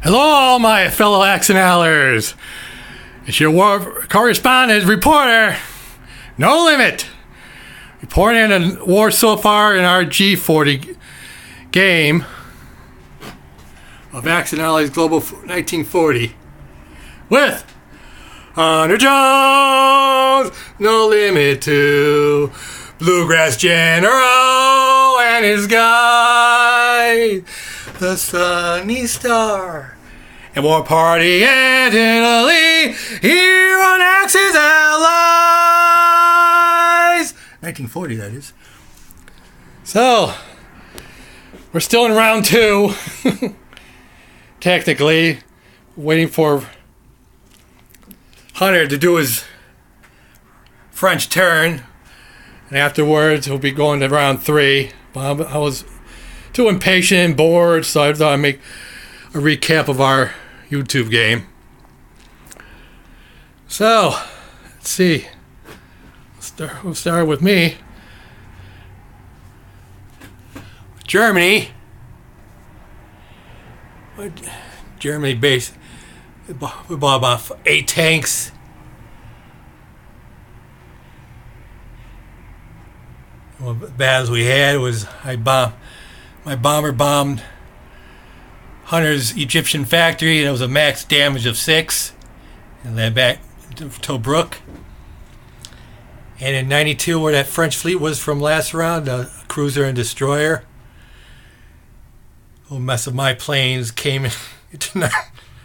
Hello, my fellow Axonallers. It's your war correspondent, reporter, No Limit, reporting on the war so far in our G40 game of Axonallers Global 1940 with Hunter Jones, No Limit to Bluegrass General and his guy, the Sunny Star. And Warparty and Italy, here on Axis Allies. 1940, that is. So, we're still in round 2. Technically, waiting for Hunter to do his French turn. And afterwards, we'll be going to round 3. I was too impatient and bored, so I thought I'd make a recap of our YouTube game. So, let's see. We'll start with me. Germany. Germany based. We bought about 8 tanks. One of the battles we had was my bomber bombed Hunter's Egyptian factory, and it was a max damage of 6, and then back to Tobruk. And in 92, where that French fleet was from last round, a cruiser and destroyer, a whole mess of my planes came into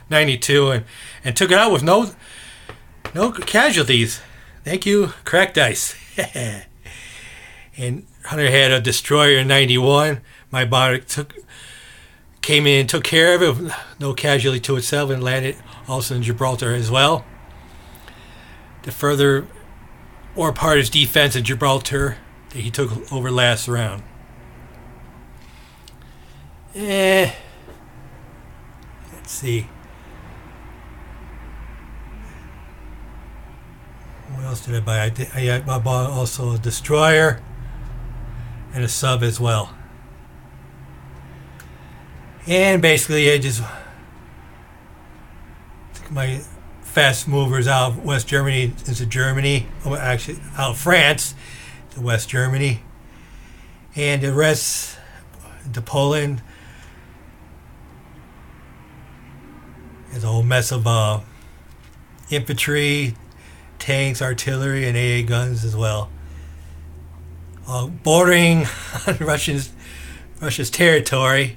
92 and took it out with no casualties. Thank you, cracked dice. And Hunter had a destroyer in 91. My bomber came in and took care of it, no casualty to itself, and landed also in Gibraltar as well. To further Warparty's defense in Gibraltar that he took over last round. Let's see. What else did I buy? I bought also a destroyer and a sub as well. And basically, I just took my fast movers out of West Germany into Germany, or actually out of France to West Germany, and the rest into Poland. There's a whole mess of infantry, tanks, artillery, and AA guns as well. Bordering on Russia's territory.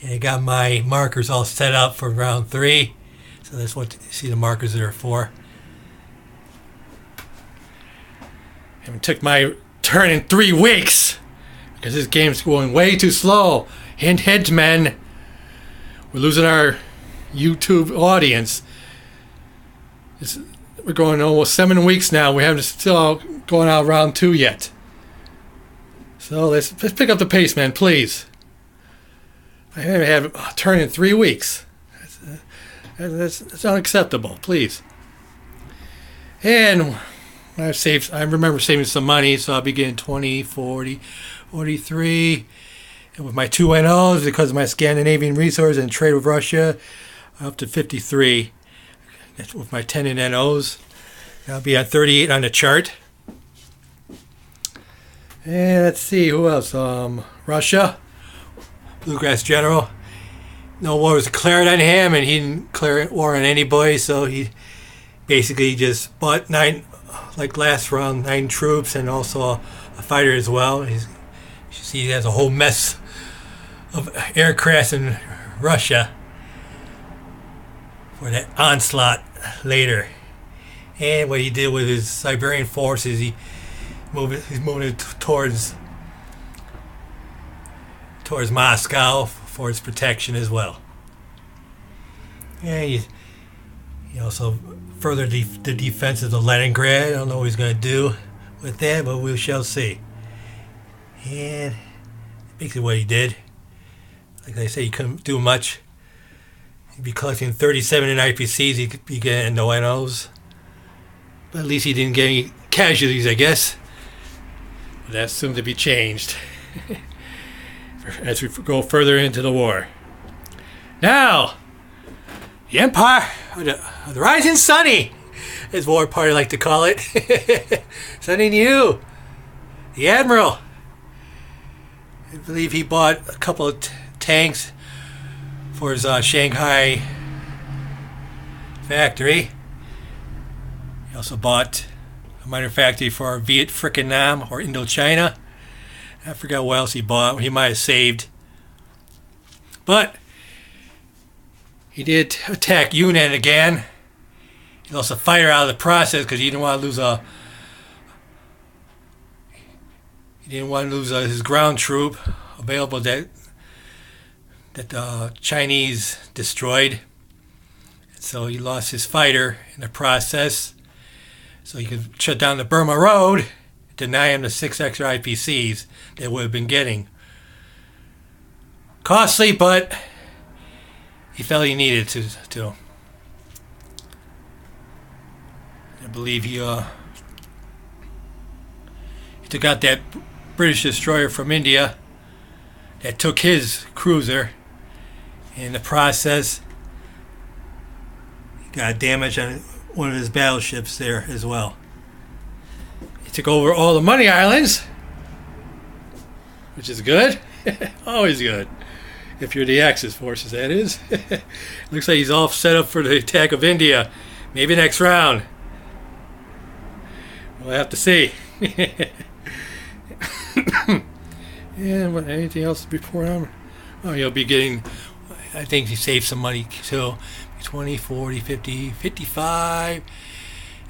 And I got my markers all set up for round 3. So that's what you see the markers there for. And it took my turn in 3 weeks. Because this game's going way too slow. Hint, hint, men. We're losing our YouTube audience. We're going almost 7 weeks now. We haven't still going out round 2 yet. So let's pick up the pace, man, please. I haven't had a turn in 3 weeks. That's unacceptable, please. And I remember saving some money, so I'll be getting 20, 40, 43. And with my 2 NOs, because of my Scandinavian resources and trade with Russia, up to 53. With my 10 in NOs, I'll be at 38 on the chart. And let's see, who else? Russia. Bluegrass General. No war was declared on him, and he didn't declare war on anybody, so he basically just bought 9, like last round, 9 troops and also a fighter as well. You see, he has a whole mess of aircraft in Russia for that onslaught later. And what he did with his Siberian forces, he's moving towards Moscow for its protection as well. And he also furthered the defense of the Leningrad. I don't know what he's going to do with that, but we shall see. And basically what he did, like I say, he couldn't do much. He'd be collecting 37 in IPCs, he could be getting no NOs. But at least he didn't get any casualties, I guess. But that's soon to be changed. As we go further into the war. Now, The Empire, or the Rising Sunny, as Warparty like to call it. Sunny Niu, the Admiral. I believe he bought a couple of tanks for his Shanghai factory. He also bought a minor factory for Viet frickin' Nam, or Indochina. I forgot what else he bought. He might have saved. But he did attack Yunnan again. He lost a fighter out of the process because he didn't want to lose his ground troop available that the Chinese destroyed. So he lost his fighter in the process. So he could shut down the Burma Road, deny him the 6 extra IPCs they would have been getting. Costly, but he felt he needed to. I believe he took out that British destroyer from India that took his cruiser. In the process, he got damage on one of his battleships there as well. He took over all the Money Islands, which is good. Always good. If you're the Axis forces, that is. Looks like he's all set up for the attack of India. Maybe next round. We'll have to see. And anything else before him? Oh, he'll be getting, I think he saved some money too. 20, 40, 50, 55.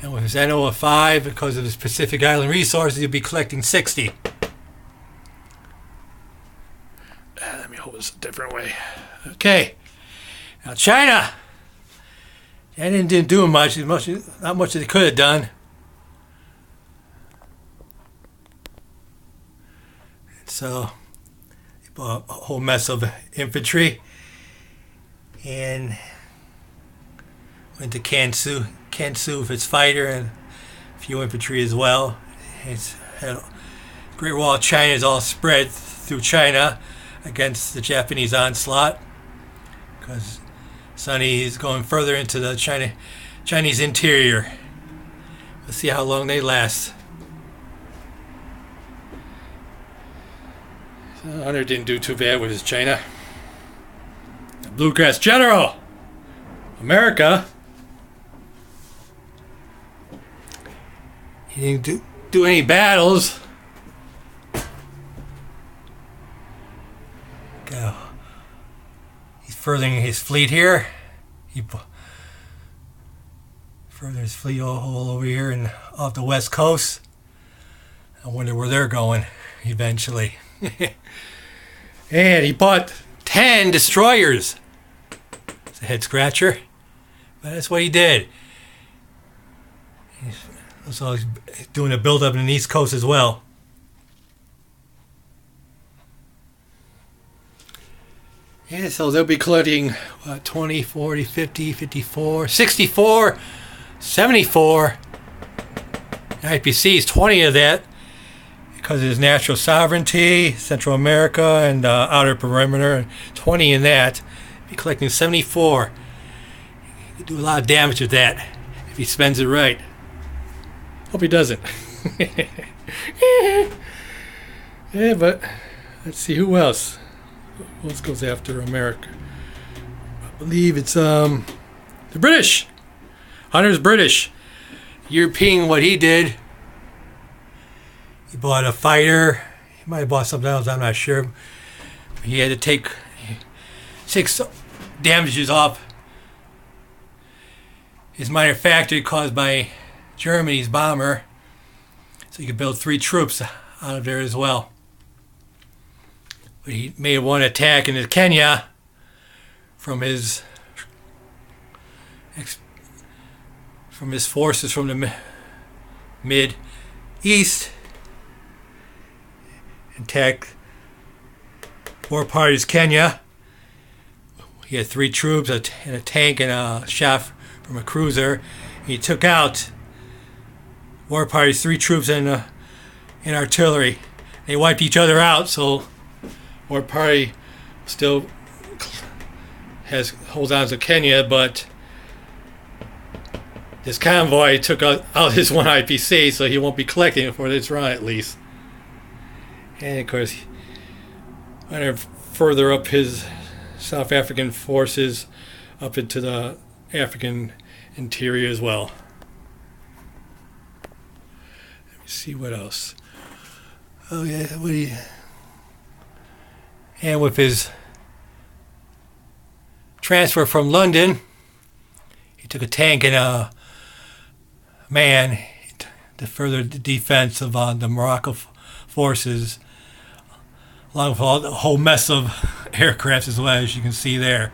And with his NO of 5, because of his Pacific Island resources, he'll be collecting 60. Let me hold this a different way. Okay. Now China. They didn't do much. Not much that they could have done. So they bought a whole mess of infantry and went to Kansu with its fighter and a few infantry as well. It's had a Great Wall of China is all spread through China against the Japanese onslaught, because Sunny is going further into the Chinese interior. Let's see how long they last. So Hunter didn't do too bad with his China. The Bluegrass General, America. He didn't do any battles. He's furthering his fleet here. He furthers his fleet all over here and off the west coast. I wonder where they're going eventually. And he bought 10 destroyers. It's a head scratcher, but that's what he did. He's doing a build-up in the East Coast as well. Yeah, so they'll be collecting 20, 40, 50, 54, 64, 74 IPCs, 20 of that because of his natural sovereignty, Central America, and outer perimeter, 20 in that. Be collecting 74. He could do a lot of damage with that if he spends it right. Hope he doesn't. Yeah, but let's see who else. Who else goes after America? I believe it's the British. Hunter's British. European, what he did. He bought a fighter. He might have bought something else, I'm not sure. He had to take 6 damages off his minor factory caused by Germany's bomber. So he could build 3 troops out of there as well. But he made one attack into Kenya from his forces from the mid-east. Attacked Warparty's Kenya. He had 3 troops and a tank and a shot from a cruiser. He took out Warparty's 3 troops and artillery. They wiped each other out, so Warparty still holds on to Kenya, but this convoy took out his one IPC, so he won't be collecting it for this run at least. And of course, went further up his South African forces up into the African interior as well. Let me see what else. Oh yeah, and with his transfer from London, he took a tank and a man to further the defense of the Morocco forces, along with all the whole mess of aircrafts as well, as you can see there.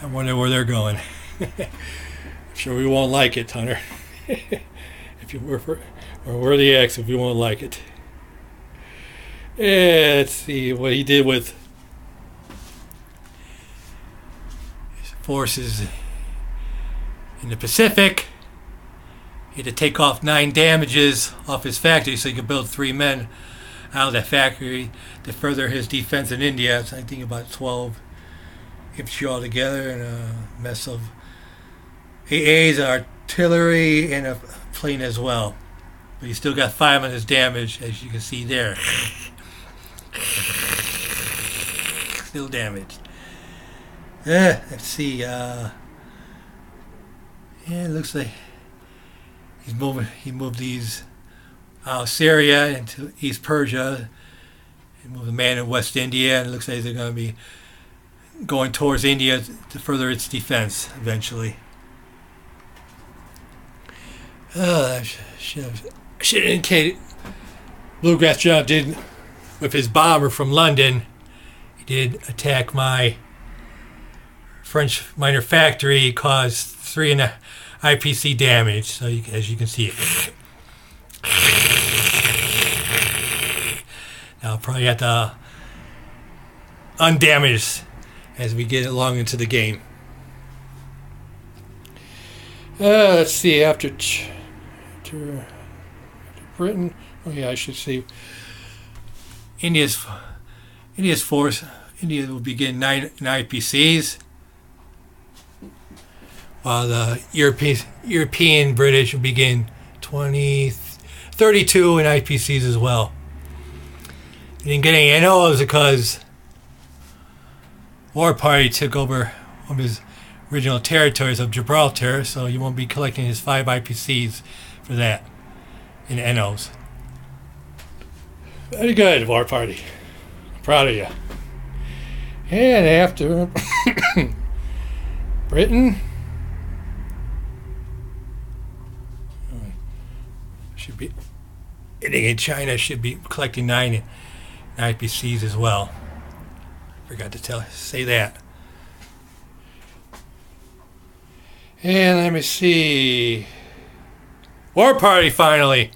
I wonder where they're going. I'm sure we won't like it, Hunter. If you were where the X, if you won't like it. Yeah, let's see what he did with his forces in the Pacific. He had to take off 9 damages off his factory so he could build 3 men out of that factory to further his defense in India. So I think about 12 infantry altogether and a mess of AAs, artillery, and a plane as well. But he still got 5 on his damage, as you can see there. Still damaged. Let's see. Yeah, it looks like he moved these out of Syria into East Persia. He moved a man in West India, and it looks like they're going to be going towards India to further its defense eventually. I should have indicated Bluegrass General did with his bomber from London. He did attack my French minor factory, caused 3 in IPC damage. So as you can see, now I'll probably have to undamage as we get along into the game. Let's see, after Britain, oh yeah, I should see. India's force. India will begin 9 IPCs, while the European British will begin 32 in IPCs as well. He didn't get any NOs because Warparty took over one of his original territories of Gibraltar, so you won't be collecting his 5 IPCs for that in NOs. Very good, Warparty. Proud of you. And after Britain, should be, and China should be collecting 9 IPCs as well. Forgot to say that. And let me see. Warparty finally.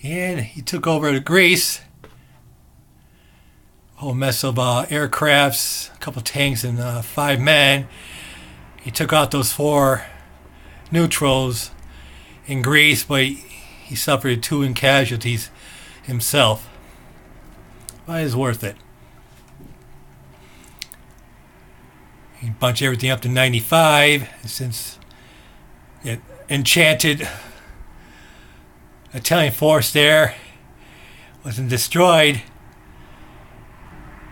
And he took over Greece. A whole mess of aircrafts, a couple tanks, and 5 men. He took out those 4 neutrals in Greece, but he suffered 2 in casualties himself. But it's worth it. He bunched everything up to 95, since the enchanted Italian force there wasn't destroyed.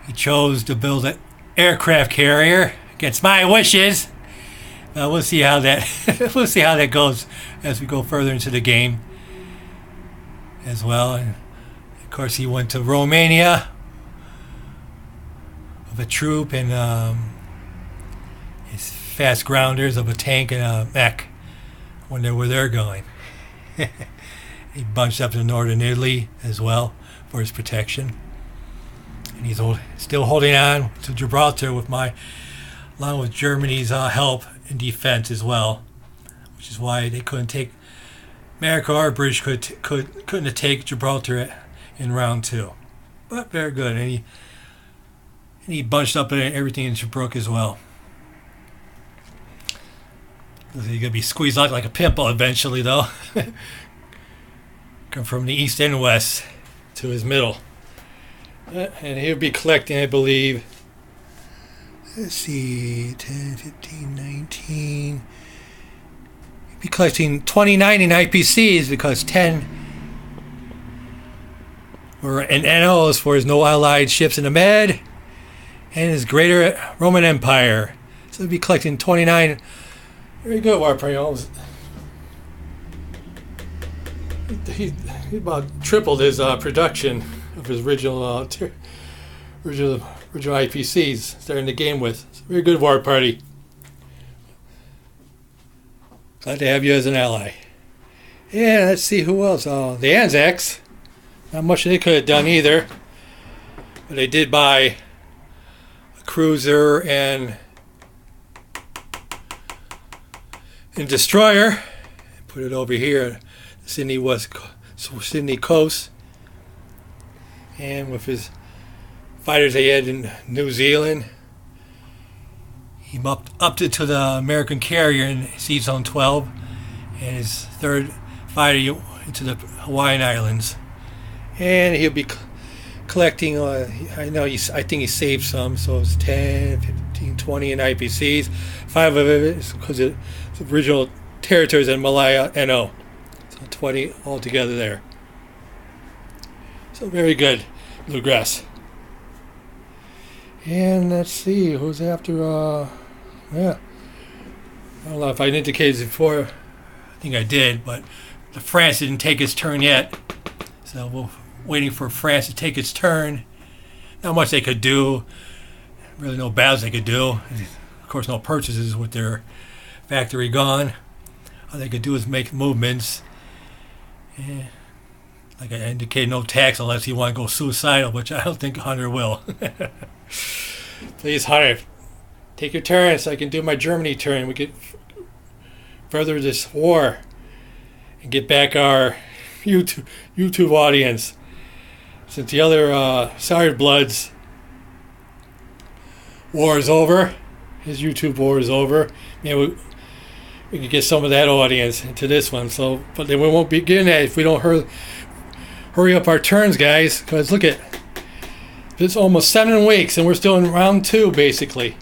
He chose to build an aircraft carrier against my wishes. We'll see how that goes as we go further into the game as well. And of course, he went to Romania with a troop and his fast grounders of a tank and a mech. Wonder where they're going. He bunched up to northern Italy as well for his protection. And he's still holding on to Gibraltar along with Germany's help and defense as well, which is why they couldn't take America or British couldn't take Gibraltar in round 2. But very good, and he bunched up everything in Tobruk as well. He's gonna be squeezed out like a pimple eventually, though. Come from the east and west to his middle. And he'll be collecting, I believe, let's see, 10, 15, 19. Be collecting 29 in IPCs because 10 were in NOs for his no allied ships in the Med and his greater Roman Empire. So he'll be collecting 29. Very good, Warparty. He about tripled his production of his original IPCs starting the game with. It's a very good Warparty. Glad to have you as an ally. Yeah, let's see who else. The Anzacs. Not much they could have done either. But they did buy a cruiser and destroyer. Put it over here, Sydney coast. And with his fighters they had in New Zealand, he upped it to the American carrier in Sea Zone 12, and his third fighter into the Hawaiian Islands. And he'll be collecting, I think he saved some, so it's 10, 15, 20 in IPCs. 5 of it is because it's original territories in Malaya NO. So 20 altogether there. So very good, Bluegrass. And let's see, who's after, yeah. I don't know if I indicated before. I think I did, but France didn't take its turn yet. So we're waiting for France to take its turn. Not much they could do. Really no battles they could do. Of course, no purchases with their factory gone. All they could do is make movements. Yeah. Like I indicated, no tax unless you want to go suicidal, which I don't think Hunter will. Please, Hunter, take your turn so I can do my Germany turn. We can further this war and get back our YouTube audience. Since the other Sorry Bloods war is over, his YouTube war is over, we can get some of that audience into this one. So, but then we won't begin that if we don't hurry up our turns, guys. Because look at, it's almost 7 weeks and we're still in round 2 basically.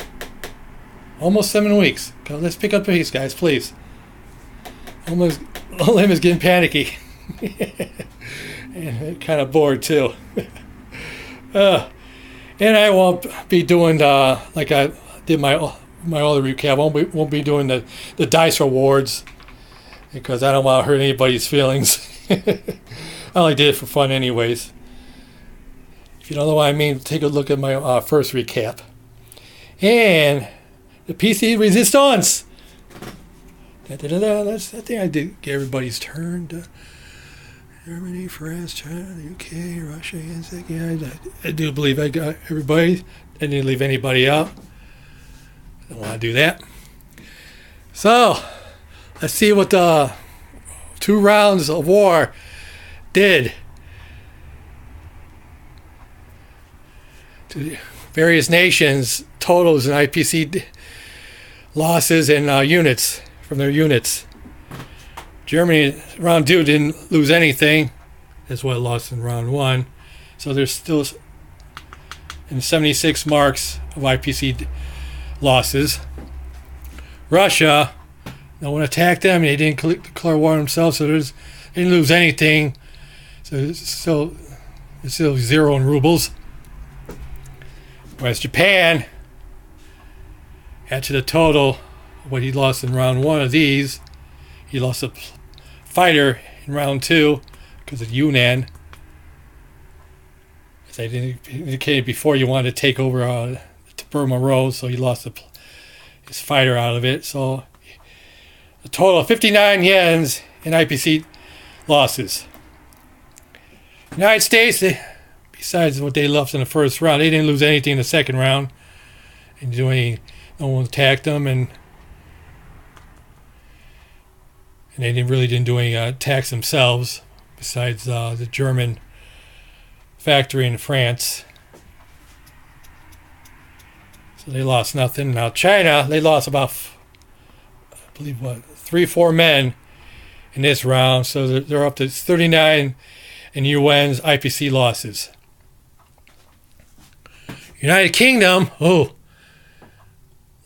Almost 7 weeks. Let's pick up the pace, guys, please. Almost, Lim is getting panicky. And kind of bored too. And I won't be doing like I did my other recap. Won't be doing the dice rewards because I don't want to hurt anybody's feelings. I only did it for fun anyways. If you don't know what I mean, take a look at my first recap. And the PC resistance. That's I think I did get everybody's turn. Germany, France, China, the UK, Russia, yeah, I do believe I got everybody. I didn't leave anybody out. I don't want to do that. So, let's see what the 2 rounds of war did to various nations, totals and IPC losses and units from their units. Germany, round 2, didn't lose anything. That's what it lost in round 1. So there's still in 76 marks of IPC losses. Russia, no one attacked them. They didn't declare war themselves, so they didn't lose anything. So it's still 0 in rubles. Whereas Japan, add to the total what he lost in round 1 of these, he lost a fighter in round 2 because of Yunnan. As I indicated before, you wanted to take over the Burma Road, so he lost his fighter out of it. So a total of 59 yens in IPC losses. United States, besides what they lost in the first round, they didn't lose anything in the second round. No one attacked them, and they didn't do any attacks themselves, besides the German factory in France. So they lost nothing. Now China, they lost about, I believe, 3-4 men in this round. So they're up to 39 in UN's IPC losses. United Kingdom, along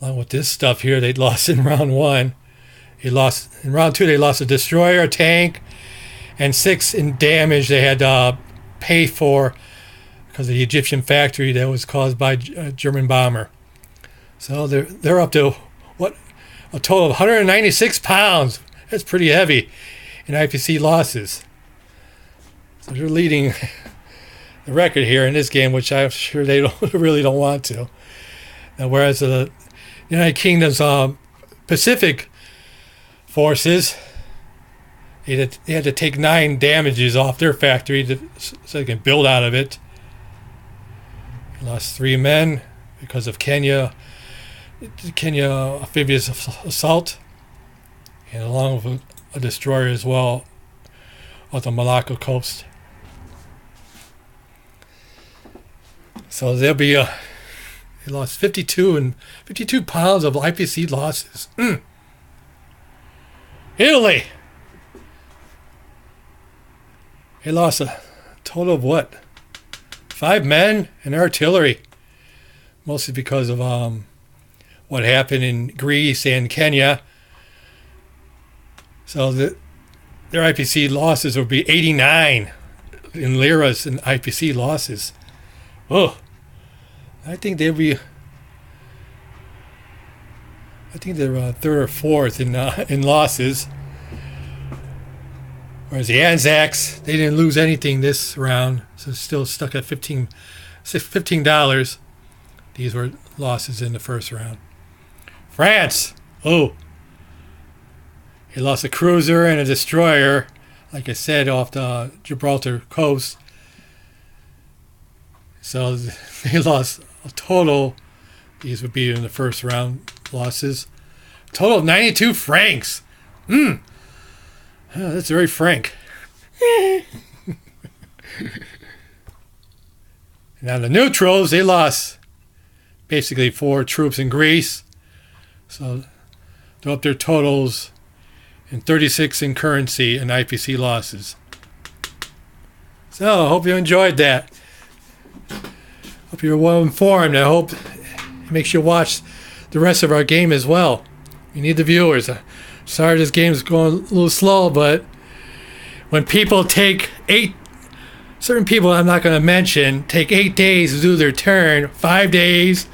with this stuff here, they lost in round 1. He lost in round 2. They lost a destroyer, a tank, and 6 in damage they had to pay for because of the Egyptian factory that was caused by a German bomber. So they're up to what, a total of 196 pounds. That's pretty heavy in IPC losses. So they're leading the record here in this game, which I'm sure they really don't want to. Now, whereas the United Kingdom's Pacific forces, they had to take 9 damages off their factory so they can build out of it. They lost 3 men because of Kenya amphibious assault, and along with a destroyer as well off the Malacca coast. So they'll be they lost 52 pounds of IPC losses. Italy, they lost a total of what, 5 men and artillery, mostly because of what happened in Greece and Kenya. So their IPC losses will be 89 in liras in IPC losses. Oh, I think they're 3rd or 4th in losses. Whereas the Anzacs, they didn't lose anything this round, so still stuck at $15. These were losses in the first round. France, he lost a cruiser and a destroyer, like I said, off the Gibraltar coast. So they lost a total, these would be in the first round losses, a total of 92 francs. That's very frank. Now the neutrals, they lost basically 4 troops in Greece. So they're up their totals in 36 in currency and IPC losses. So I hope you enjoyed that. Hope you're well informed. I hope it makes you watch the rest of our game as well. We need the viewers. Sorry this game's going a little slow, but when people take certain people I'm not going to mention, take 8 days to do their turn, 5 days,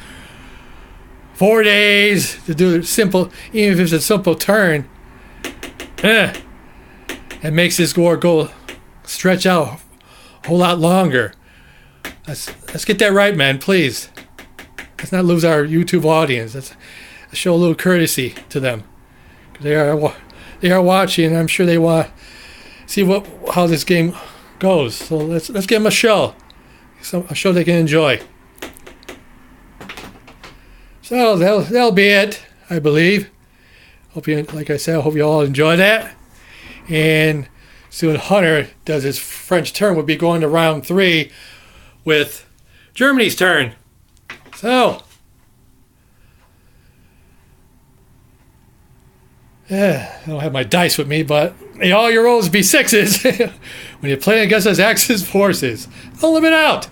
4 days to do simple, even if it's a simple turn, it makes this war go stretch out a whole lot longer. Let's get that right, man, please. Let's not lose our YouTube audience. Let's show a little courtesy to them. They are watching, and I'm sure they want to see how this game goes. So let's give them a show they can enjoy. So that'll be it, I believe. Like I said, I hope you all enjoy that. And soon Hunter does his French turn. We'll be going to round 3 with Germany's turn. So, I don't have my dice with me, but may all your rolls be 6s when you're playing against those Axis forces. Don't live it out.